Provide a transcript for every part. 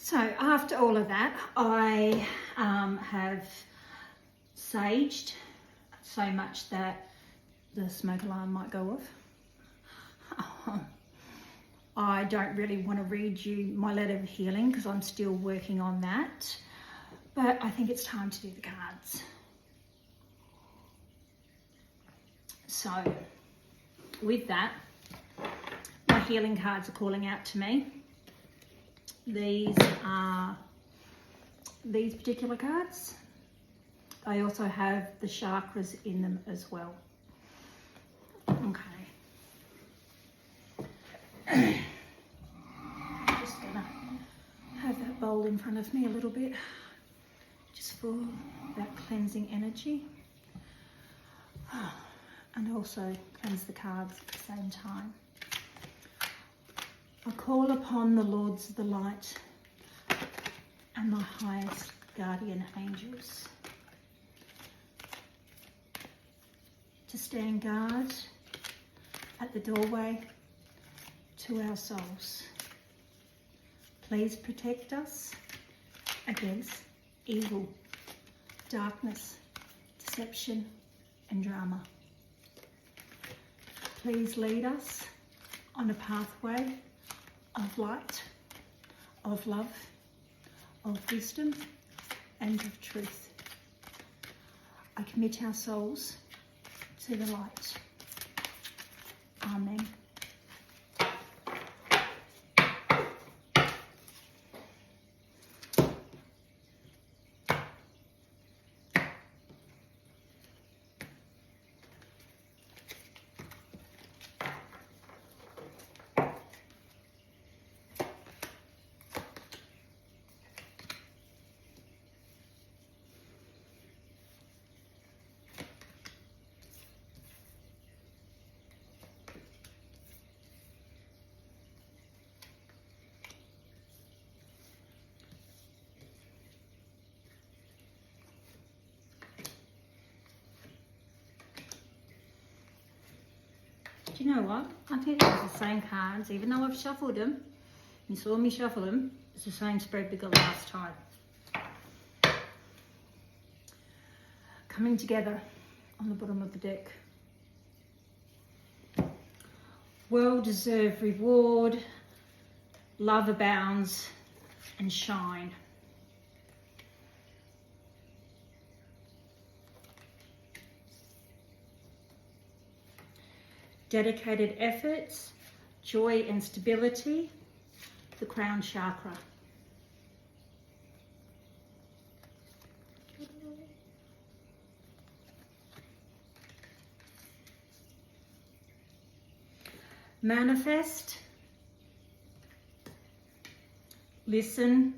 So after all of that, I have saged so much that the smoke alarm might go off. I don't really want to read you my letter of healing because I'm still working on that, but I think it's time to do the cards. So with that, my healing cards are calling out to me. These are these particular cards. I also have the chakras in them as well. Okay. Just gonna have that bowl in front of me a little bit, just for that cleansing energy. And also cleanse the cards at the same time. I call upon the Lords of the Light and my highest guardian angels to stand guard at the doorway to our souls. Please protect us against evil, darkness, deception, and drama. Please lead us on a pathway of light, of love, of wisdom, and of truth. I commit our souls to the light. Amen. Do you know what? I think it's the same cards, even though I've shuffled them. You saw me shuffle them. It's the same spread we got last time. Coming together on the bottom of the deck. Well-deserved reward, love abounds, and shine. Dedicated efforts, joy and stability, the crown chakra. Manifest, listen,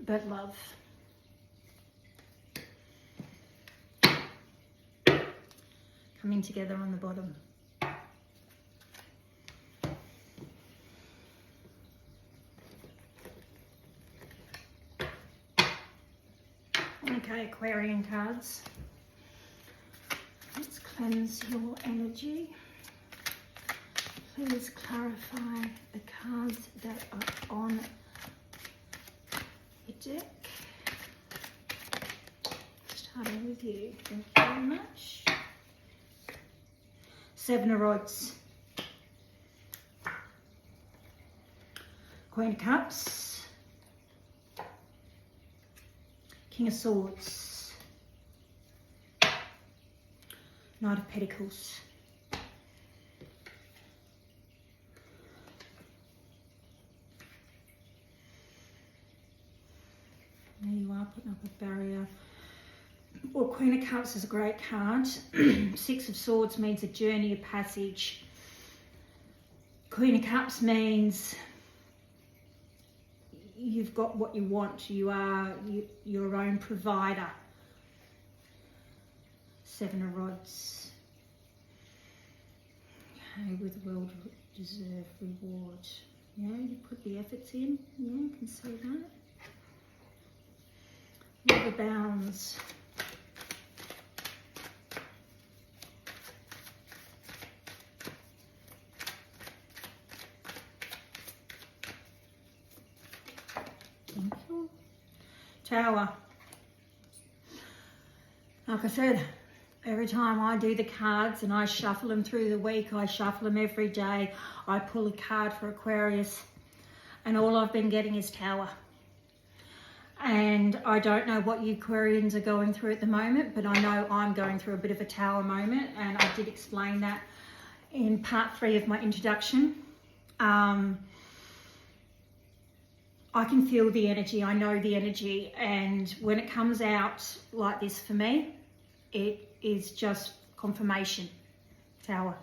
but love. Coming together on the bottom. Okay, Aquarian cards. Let's cleanse your energy. Please clarify the cards that are on the deck. Starting with you. Thank you very much. Seven of Rods, Queen of Cups, King of Swords, Knight of Pentacles, there you are, putting up a barrier. Well, Queen of Cups is a great card. Six of Swords means a journey of passage. Queen of Cups means you've got what you want. You are your own provider. Seven of Rods. Okay, with well-deserved reward. Yeah, you put the efforts in. Yeah, you can see that. Love abounds. Tower. Like I said, every time I do the cards and I shuffle them through the week, I shuffle them every day, I pull a card for Aquarius, and all I've been getting is Tower. And I don't know what you Aquarians are going through at the moment, but I know I'm going through a bit of a Tower moment, and I did explain that in part 3 of my introduction. I can feel the energy, I know the energy, and when it comes out like this for me, it is just confirmation. Tower.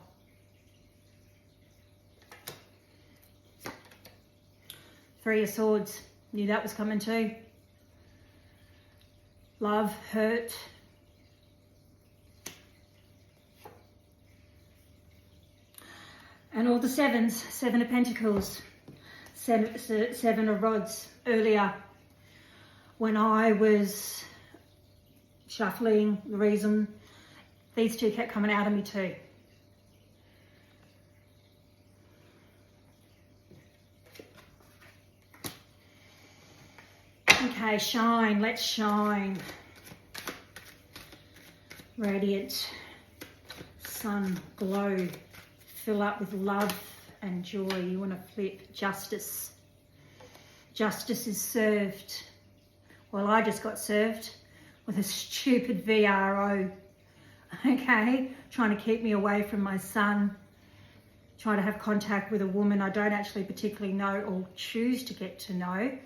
Three of Swords. Knew that was coming too. Love, hurt. And all the sevens. 7 of Pentacles. Seven of Rods. Earlier, when I was shuffling, the reason these two kept coming out of me too. Okay, shine, let's shine. Radiant sun glow. Fill up with love and joy. You want to flip justice. Justice is served. Well, I just got served with a stupid VRO. Okay, trying to keep me away from my son. Trying to have contact with a woman I don't actually particularly know or choose to get to know.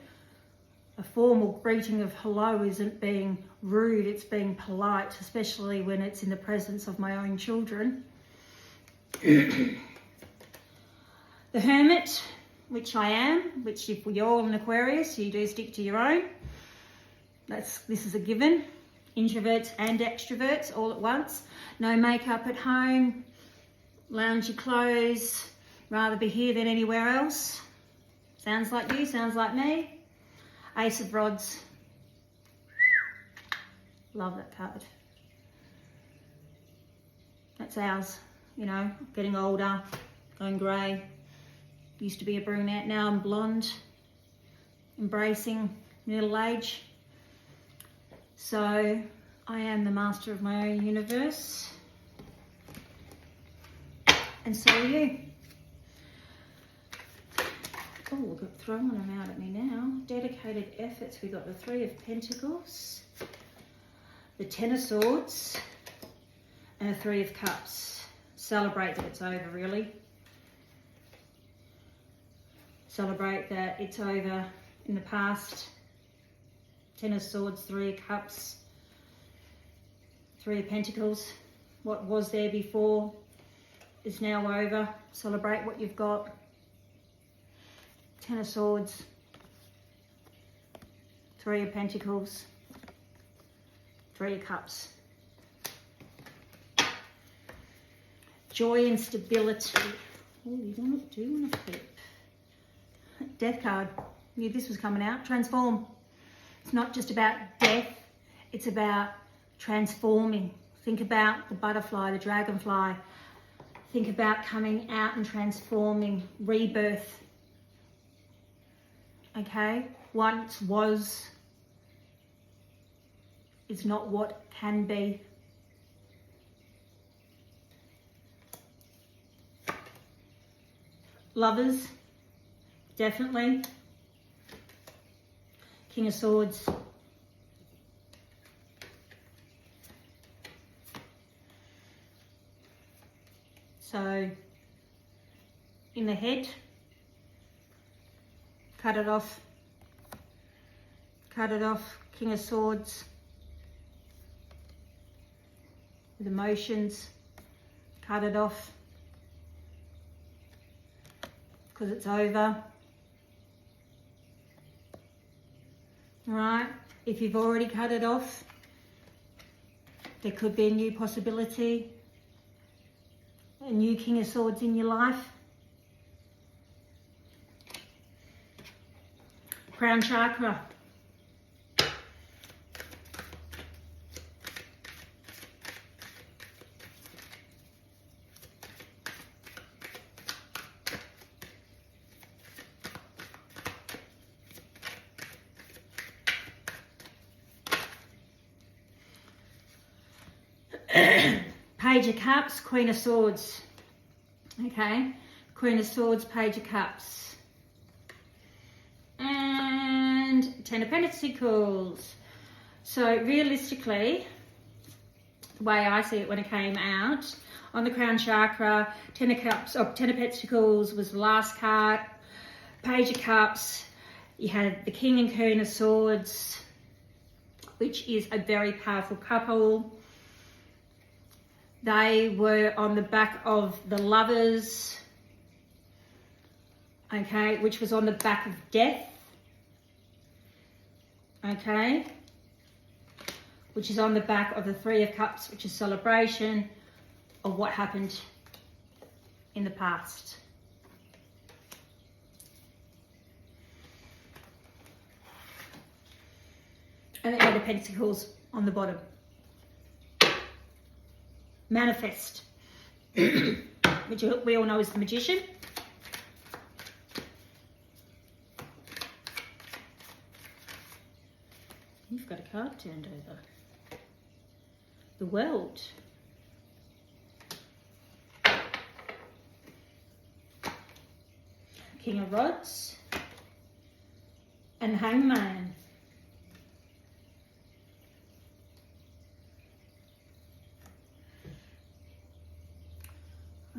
A formal greeting of hello isn't being rude, it's being polite, especially when it's in the presence of my own children. The Hermit, which I am, which if you're all in Aquarius, you do stick to your own. This is a given. Introverts and extroverts all at once. No makeup at home, loungy clothes, rather be here than anywhere else. Sounds like you, sounds like me. Ace of Rods. Love that card. That's ours, you know, getting older, going grey. Used to be a brunette, now I'm blonde. Embracing middle age. So, I am the master of my own universe. And so are you. Oh, we've got throwing them out at me now. Dedicated efforts. We've got the 3 of Pentacles, the 10 of Swords, and the 3 of Cups. Celebrate that it's over, really. Celebrate that it's over in the past. 10 of Swords, 3 of Cups, 3 of Pentacles. What was there before is now over. Celebrate what you've got. 10 of Swords, 3 of Pentacles, 3 of Cups. Joy and stability. Oh, you do want to flip. Death card. Knew this was coming out. Transform. It's not just about death, it's about transforming. Think about the butterfly, the dragonfly. Think about coming out and transforming, rebirth. Okay? Once was is not what can be. Lovers, definitely. King of Swords. So, in the head, cut it off. Cut it off. King of Swords. With emotions, cut it off. Because it's over. Right, if you've already cut it off, there could be a new possibility, a new King of Swords in your life. Crown chakra. Page of Cups, Queen of Swords. Okay, Queen of Swords, Page of Cups. And Ten of Pentacles. So realistically, the way I see it when it came out, on the crown chakra, Ten of Cups, or Ten of Pentacles was the last card. Page of Cups, you had the King and Queen of Swords, which is a very powerful couple. They were on the back of the Lovers, okay, which was on the back of Death, okay, which is on the back of the Three of Cups, which is celebration of what happened in the past. And the Eight of Pentacles on the bottom. Manifest, which we all know is the Magician. You've got a card turned over. The World. King of Rods. And Hangman.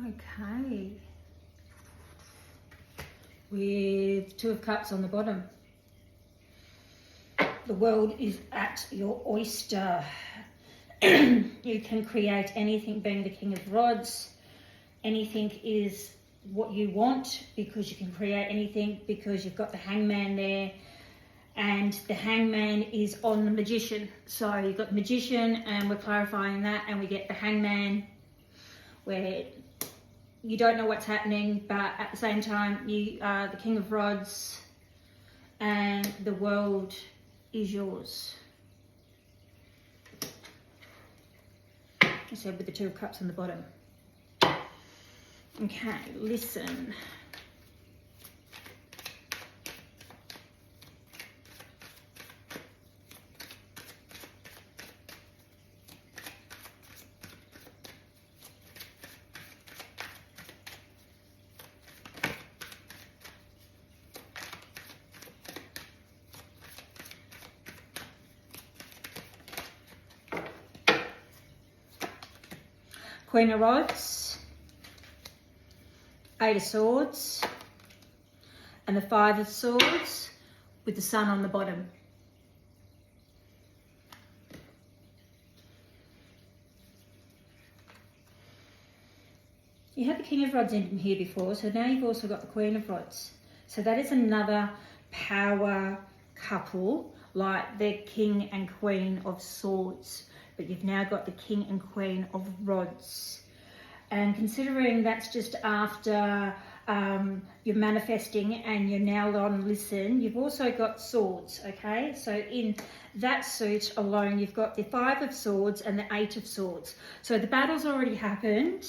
Okay. With Two of Cups on the bottom. The world is at your oyster. You can create anything, being the King of Rods. Anything is what you want, because you can create anything, because you've got the Hangman there. And the Hangman is on the Magician. So you've got the Magician, and we're clarifying that, and we get the Hangman, where you don't know what's happening, but at the same time, you are the King of Rods, and the world is yours. I said with the Two of Cups on the bottom. Okay, listen. Queen of Rods, Eight of Swords, and the Five of Swords with the Sun on the bottom. You had the King of Rods in here before, so now you've also got the Queen of Rods. So that is another power couple, like the King and Queen of Swords. But you've now got the King and Queen of Rods. And considering that's just after you're manifesting and you're now on listen, you've also got swords, okay? So in that suit alone, you've got the Five of Swords and the Eight of Swords. So the battle's already happened,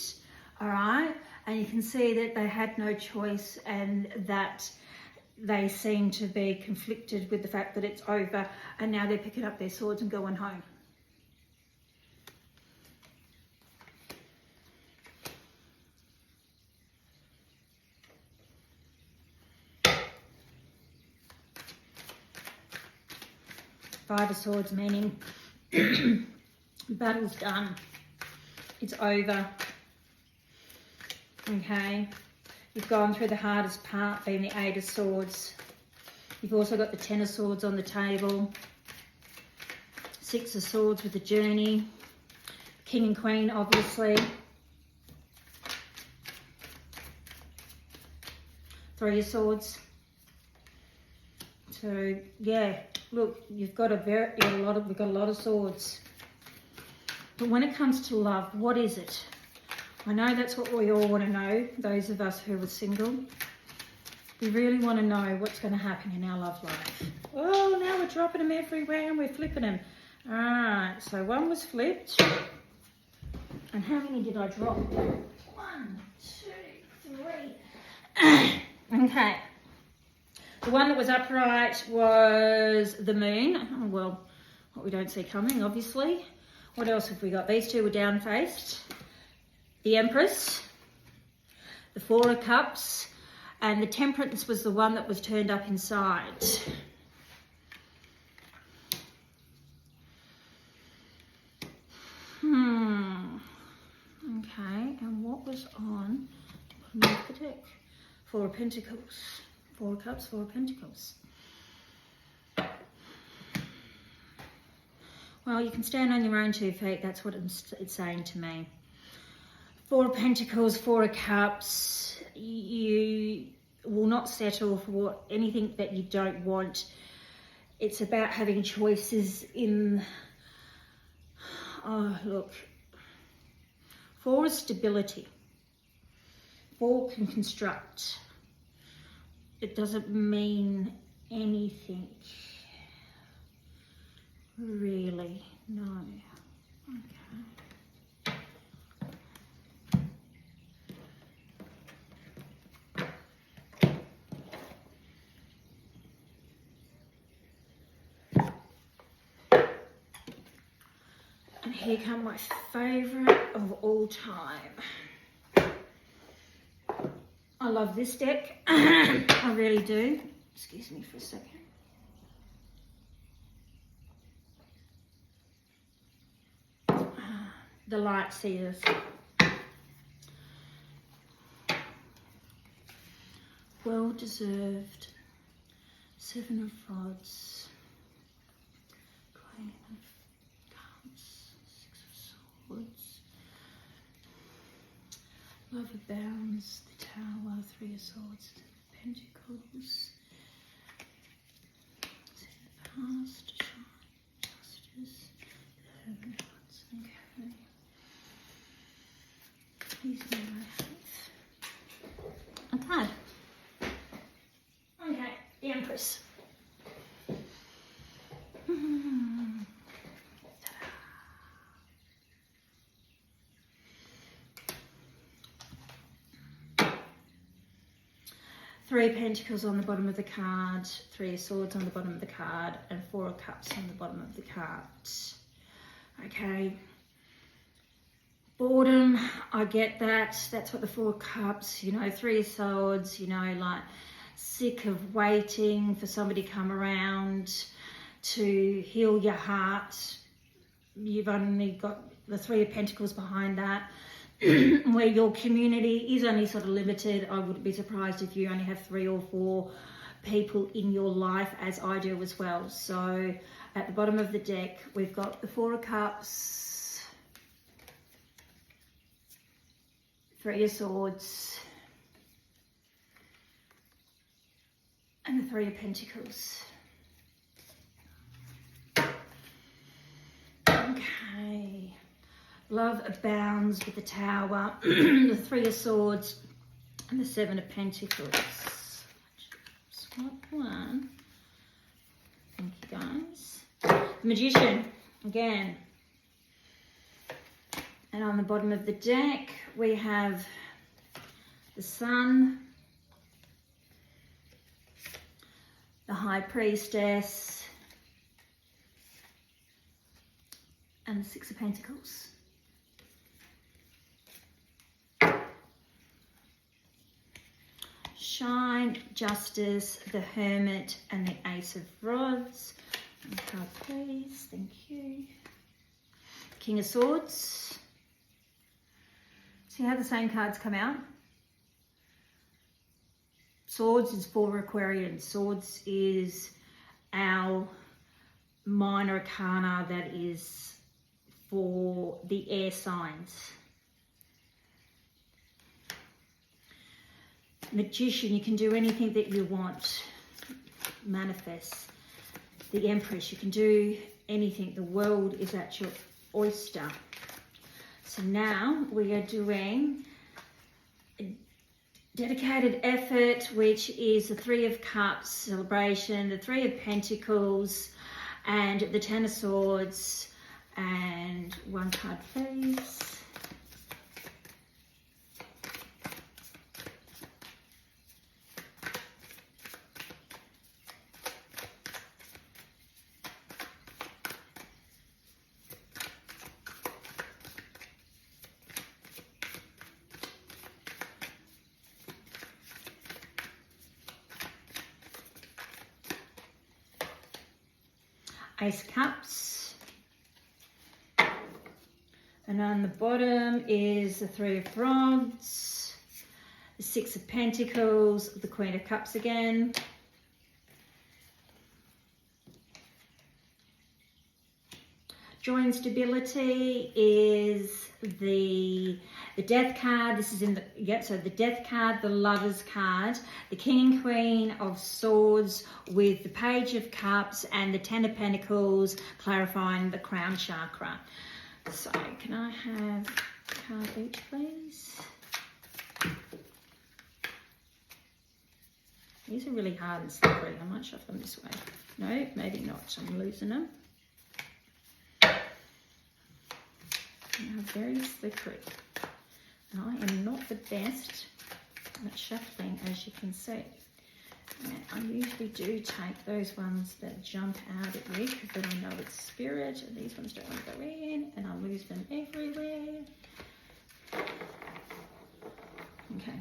all right? And you can see that they had no choice, and that they seem to be conflicted with the fact that it's over, and now they're picking up their swords and going home. Five of Swords meaning the battle's done. It's over. Okay. You've gone through the hardest part, being the Eight of Swords. You've also got the Ten of Swords on the table. Six of Swords with the journey. King and Queen, obviously. Three of Swords. So, yeah. Look, you've got we've got a lot of swords. But when it comes to love, what is it? I know that's what we all want to know, those of us who are single. We really want to know what's going to happen in our love life. Oh, now we're dropping them everywhere and we're flipping them. All right, so one was flipped. And how many did I drop? 1, 2, 3. Okay. The one that was upright was the moon. Oh, well, what we don't see coming, obviously. What else have we got? These two were down-faced. the Empress, the Four of Cups, and the Temperance was the one that was turned up inside. Okay, and what was on the bottom of the deck? Four of Pentacles, Four of Cups, Four of Pentacles. Well, you can stand on your own 2 feet. That's what it's saying to me. Four of Pentacles, Four of Cups. You will not settle for anything that you don't want. It's about having choices in... Oh, look. Four is stability. Four can construct. It doesn't mean anything. Really, no. Okay. And here come my favourite of all time. I love this deck. I really do. Excuse me for a second. The Light Seers. Well deserved. Seven of Rods. Queen of Cups. Six of Swords. Love abounds. The Tower. Three of Swords. Pentacles. Past. Justice. The Hermit. Okay. Please may I have. Okay. Okay, the Empress. Three of Pentacles on the bottom of the card, Three of Swords on the bottom of the card, and Four of Cups on the bottom of the card. Okay. Boredom, I get that. That's what the Four of Cups, you know, Three of Swords, you know, like sick of waiting for somebody to come around to heal your heart. You've only got the Three of Pentacles behind that, where your community is only sort of limited. I wouldn't be surprised if you only have 3 or 4 people in your life, as I do as well. So at the bottom of the deck, we've got the Four of Cups, Three of Swords, and the Three of Pentacles. Okay. Love abounds with the Tower, the Three of Swords, and the Seven of Pentacles. Swap one. Thank you, guys. The Magician, again. And on the bottom of the deck, we have the Sun, the High Priestess, and the Six of Pentacles. Shine, Justice, the Hermit, and the Ace of Rods. One card, please. Thank you. King of Swords. See how the same cards come out? Swords is for Aquarians. Swords is our minor arcana that is for the air signs. Magician, you can do anything that you want. Manifest. The Empress, you can do anything. The world is at your oyster. So now we are doing a dedicated effort, which is the Three of Cups celebration, the Three of Pentacles, and the Ten of Swords. And one card, please. Ace of Cups. And on the bottom is the Three of Rods, the Six of Pentacles, the Queen of Cups again. Joy and stability is the Death card. This is in the, so the Death card, the Lovers card, the King and Queen of Swords with the Page of Cups and the Ten of Pentacles, clarifying the crown chakra. So can I have a card each, please? These are really hard and slippery. I might shuffle them this way. No, maybe not. I'm losing them. They are very slippery. And I am not the best at shuffling, as you can see. And I usually do take those ones that jump out at me because then I know it's spirit, and these ones don't want to go in, and I lose them everywhere. Okay,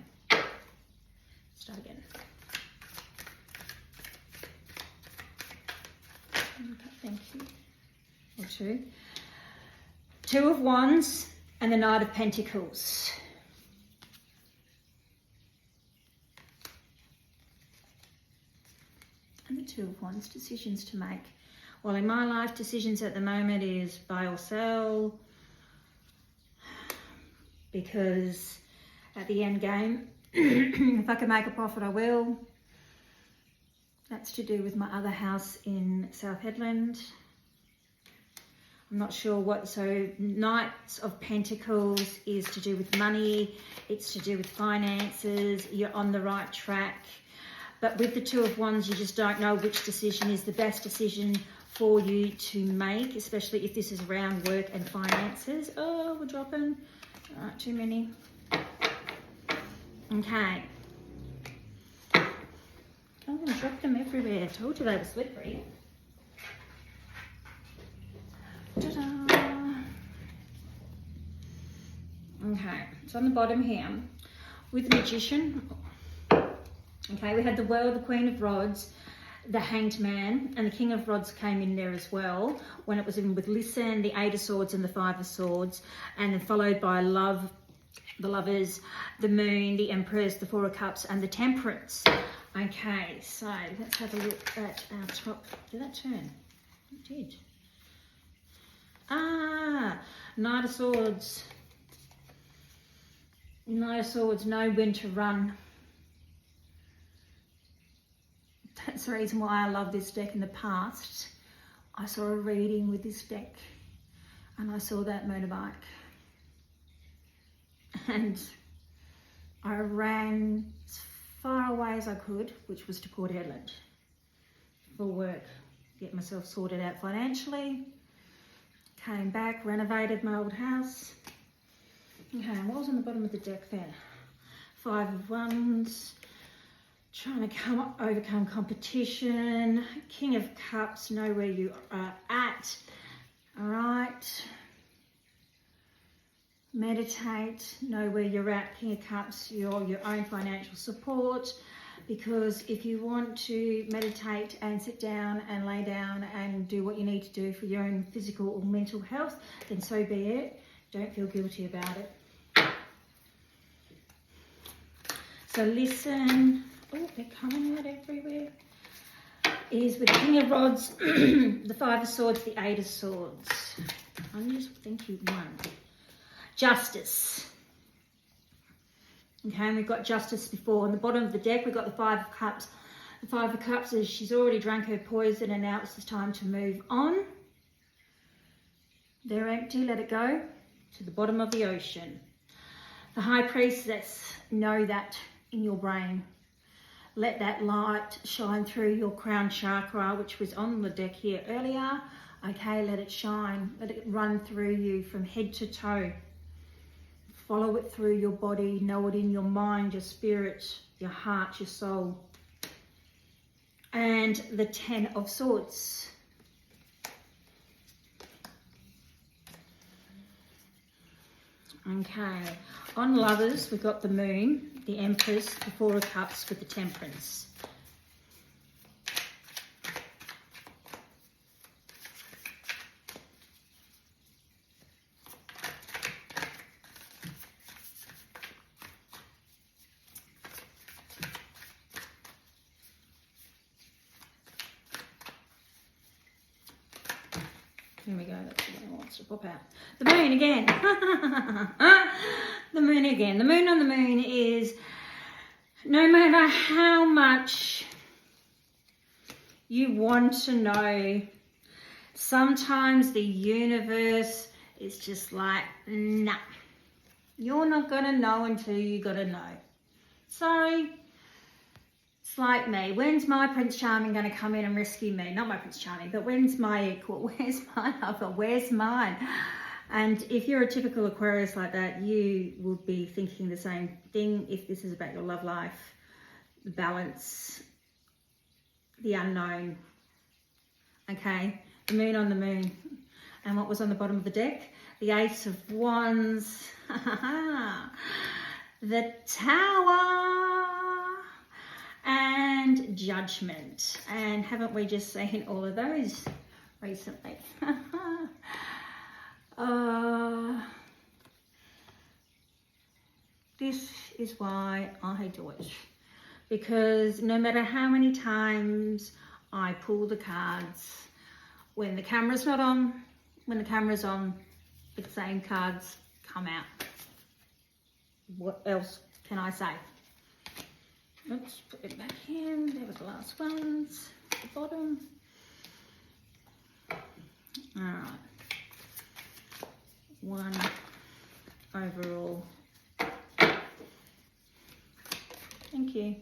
start again. Okay, thank you. Or two. Two of Wands and the Knight of Pentacles. And the Two of Wands, decisions to make. Well, in my life, decisions at the moment is buy or sell, because at the end game, if I can make a profit, I will. That's to do with my other house in South Hedland. I'm not sure what, so Knights of Pentacles is to do with money, it's to do with finances, you're on the right track. But with the Two of Wands, you just don't know which decision is the best decision for you to make, especially if this is around work and finances. Oh, we're dropping. All right, too many. Okay. Oh, I dropped them everywhere. I told you they were slippery. Ta-da! Okay, so on the bottom here, with the Magician, okay, we had the World, the Queen of Rods, the Hanged Man, and the King of Rods came in there as well, when it was in with Listen, the Eight of Swords and the Five of Swords, and then followed by Love, the Lovers, the Moon, the Empress, the Four of Cups, and the Temperance. Okay, so let's have a look at our top. Did that turn? It did. Ah, Knight of Swords. Knight of Swords, know when to run. That's the reason why I love this deck in the past. I saw a reading with this deck and I saw that motorbike. And I ran as far away as I could, which was to Port Hedland for work. Get myself sorted out financially. Came back, renovated my old house. Okay, what was on the bottom of the deck then? Five of Wands, trying to overcome competition. King of Cups, know where you are at. All right. Meditate, know where you're at. King of Cups, your own financial support. Because if you want to meditate and sit down and lay down and do what you need to do for your own physical or mental health, then so be it. Don't feel guilty about it. So Listen. Oh, they're coming out everywhere. Is with the King of Rods, the Five of Swords, the Eight of Swords. I just think you won. Justice. Okay, and we've got Justice before. On the bottom of the deck, we've got the Five of Cups. The Five of Cups is she's already drank her poison and now it's time to move on. They're empty, let it go to the bottom of the ocean. The High Priestess, know that in your brain. Let that light shine through your crown chakra, which was on the deck here earlier. Okay, let it shine. Let it run through you from head to toe. Follow it through your body. Know it in your mind, your spirit, your heart, your soul. And the Ten of Swords. Okay, on Lovers, we've got the Moon, the Empress, the Four of Cups with the Temperance. Here we go, that's the one that wants to pop out. The moon again. The moon again. The moon on the moon is, no matter how much you want to know, sometimes the universe is just like, nah, you're not going to know until you got to know. Sorry. It's like me. When's my Prince Charming going to come in and rescue me? Not my Prince Charming, but when's my equal? Where's my lover? Where's mine? And if you're a typical Aquarius like that, you will be thinking the same thing if this is about your love life, the balance, the unknown. Okay? The moon on the moon. And what was on the bottom of the deck? The Ace of Wands. The Tower. And Judgment. And haven't we just seen all of those recently? This is why I do it. Because no matter how many times I pull the cards, when the camera's not on, when the camera's on, the same cards come out. What else can I say? Let's put it back in. There were the last ones at the bottom. All right. One overall. Thank you.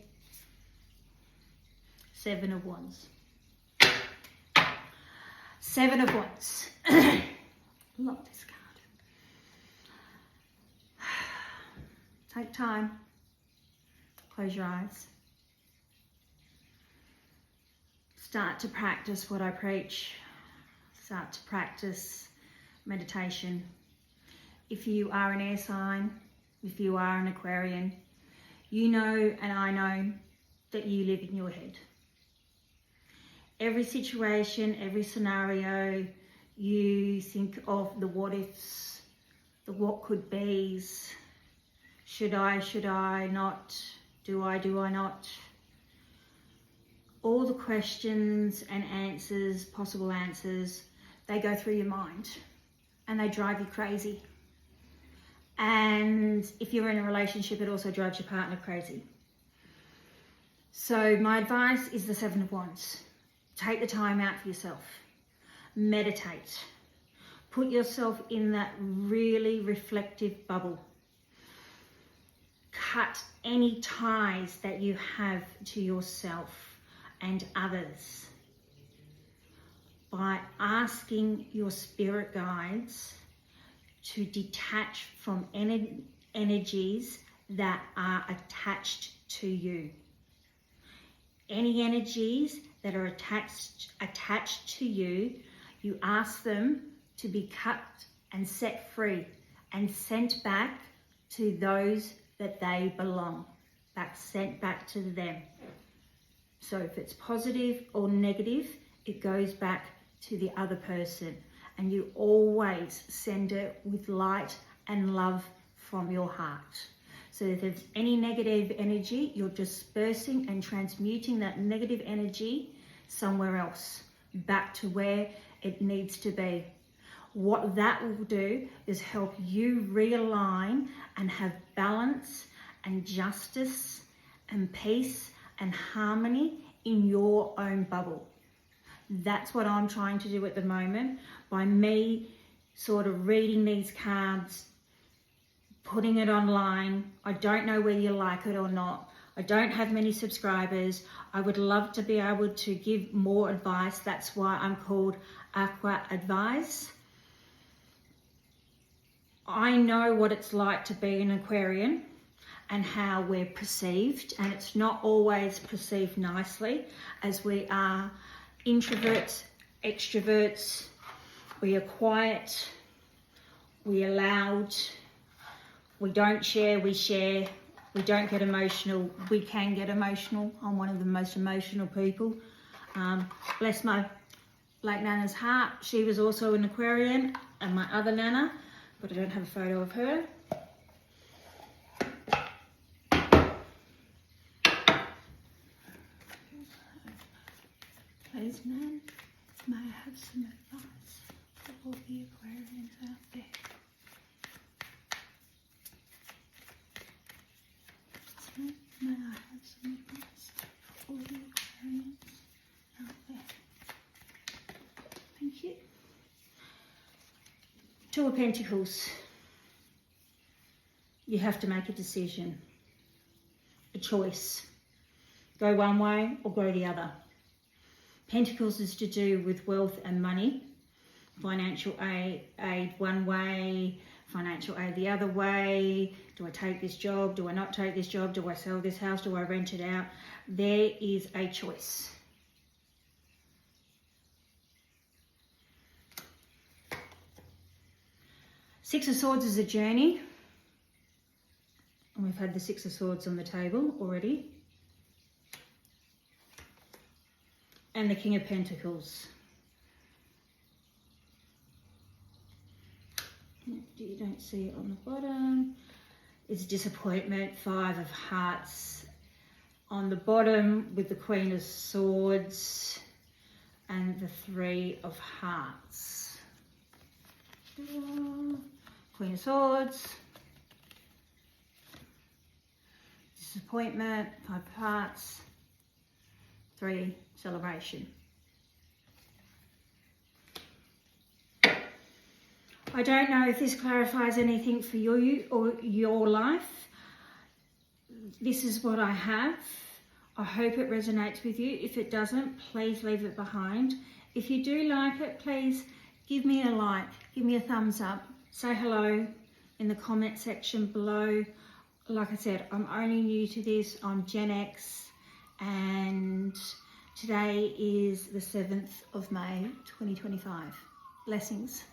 7 of Wands. 7 of Wands. Love this card. Take time. Close your eyes. Start to practice what I preach. Start to practice meditation. If you are an air sign, if you are an Aquarian, you know and I know that you live in your head. Every situation, every scenario, you think of the what ifs, the what could be's. Should I not? Do I not? All the questions and answers, possible answers, they go through your mind and they drive you crazy. And if you're in a relationship, it also drives your partner crazy. So my advice is the 7 of Wands. Take the time out for yourself. Meditate. Put yourself in that really reflective bubble. Cut any ties that you have to yourself and others by asking your spirit guides to detach from energies that are attached to you. Any energies that are attached to you, you ask them to be cut and set free and sent back to those that they belong. That's sent back to them. So if it's positive or negative, it goes back to the other person. And you always send it with light and love from your heart. So if there's any negative energy, you're dispersing and transmuting that negative energy somewhere else, back to where it needs to be. What that will do is help you realign and have balance and justice and peace and harmony in your own bubble. That's what I'm trying to do at the moment by me sort of reading these cards, putting it online. I don't know whether you like it or not. I don't have many subscribers. I would love to be able to give more advice. That's why I'm called Aqua Advise. I know what it's like to be an Aquarian and how we're perceived, and it's not always perceived nicely, as we are introverts, extroverts, we are quiet, we are loud, we don't share, we share, we don't get emotional, we can get emotional. I'm one of the most emotional people. Bless my late Nana's heart, she was also an Aquarian, and my other Nana, but I don't have a photo of her. Please, Nan, may I have some advice, please? all the Aquarians out there. So may I have some advice for all the Aquarians out there? Thank you. Two of Pentacles. You have to make a decision, a choice. Go one way or go the other. Pentacles is to do with wealth and money. Financial aid one way, financial aid the other way. Do I take this job? Do I not take this job? Do I sell this house? Do I rent it out? There is a choice. Six of Swords is a journey. And we've had the Six of Swords on the table already. And the King of Pentacles. You don't see it on the bottom. It's disappointment, Five of Hearts on the bottom with the Queen of Swords and the Three of Hearts. Queen of Swords. Disappointment, Five of Hearts. 3, celebration. I don't know if this clarifies anything for you or your life. This is what I have. I hope it resonates with you. If it doesn't, please leave it behind. If you do like it, please give me a like, give me a thumbs up, say hello in the comment section below. Like I said, I'm only new to this. I'm Gen X. And today is the 7th of May 2025. Blessings.